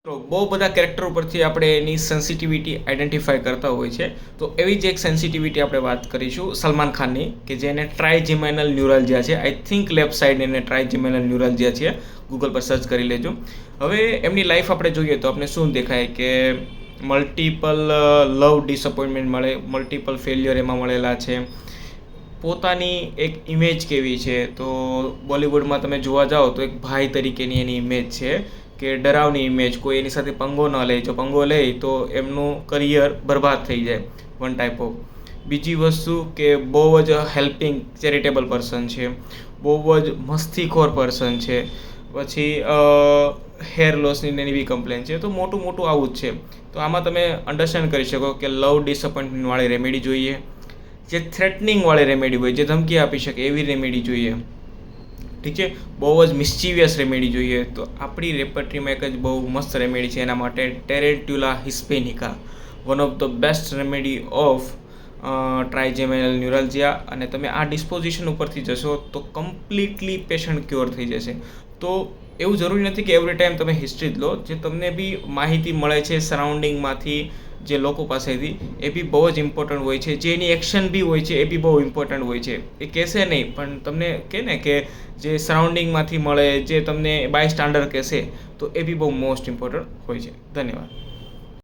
તો બહુ બધા કેરેક્ટર પરથી આપણે એની સેન્સિટિવિટી આઈડેન્ટિફાઈ કરતા હોય છે. તો એવી જ એક સેન્સિટિવિટી આપણે વાત કરીશું સલમાન ખાનની, કે જેને ટ્રાઇજેમિનલ ન્યુરાલ્જિયા છે. આઈ થિંક લેફ્ટ સાઈડ એને ટ્રાઇજેમિનલ ન્યુરાલ્જિયા છે. ગૂગલ પર સર્ચ કરી લેજો. હવે એમની લાઈફ આપણે જોઈએ તો આપણે શું દેખાય કે મલ્ટિપલ લવ ડિસઅપોઇન્ટમેન્ટ મળે, મલ્ટિપલ ફેલિયર એમાં મળેલા છે. પોતાની એક ઇમેજ કેવી છે, તો બોલિવૂડમાં તમે જોવા જાઓ તો એક ભાઈ તરીકેની એની ઇમેજ છે, કે ડરાવની ઇમેજ, કોઈ એની સાથે પંગો ન લે, જો પંગો લે તો એમનું કરિયર બરબાદ થઈ જાય, વન ટાઈપ ઓફ. બીજી વસ્તુ કે બહુ જ હેલ્પિંગ ચેરિટેબલ પર્સન છે, બહુ જ મસ્તીખોર પર્સન છે. પછી હેર લોસની એની બી કમ્પ્લેન છે. તો મોટું આવું જ છે. તો આમાં તમે અન્ડરસ્ટેન્ડ કરી શકો કે લવ ડિસઅપોઇન્ટમેન્ટવાળી રેમેડી જોઈએ, જે થ્રેટનિંગવાળી રેમેડી હોય, જે ધમકી આપી શકે એવી રેમેડી જોઈએ, ઠીક છે. બહુ જ મિસ્ચીવિયસ રેમેડી જોઈએ તો આપણી રેપર્ટરીમાં એક જ બહુ મસ્ત રેમેડી છે એના માટે, tarentula hispanica, one of the best remedy of trigeminal neuralgia. અને તમે આ ડિસ્પોઝિશન ઉપરથી જશો તો કમ્પ્લીટલી પેશન્ટ ક્યોર થઈ જશે. તો એવું જરૂરી નથી કે એવરી ટાઈમ તમે હિસ્ટ્રી જ લો, જે તમને બી માહિતી મળે છે સરાઉન્ડિંગમાંથી, જે લોકો પાસેથી, એ બી બહુ જ ઇમ્પોર્ટન્ટ હોય છે. જે એની એક્શન બી હોય છે એ બી બહુ ઇમ્પોર્ટન્ટ હોય છે. એ કહેશે નહીં પણ તમને કહે ને કે જે સરાઉન્ડિંગમાંથી મળે, જે તમને બાય સ્ટાન્ડર્ડ કહેશે, તો એ બી બહુ મોસ્ટ ઇમ્પોર્ટન્ટ હોય છે. ધન્યવાદ.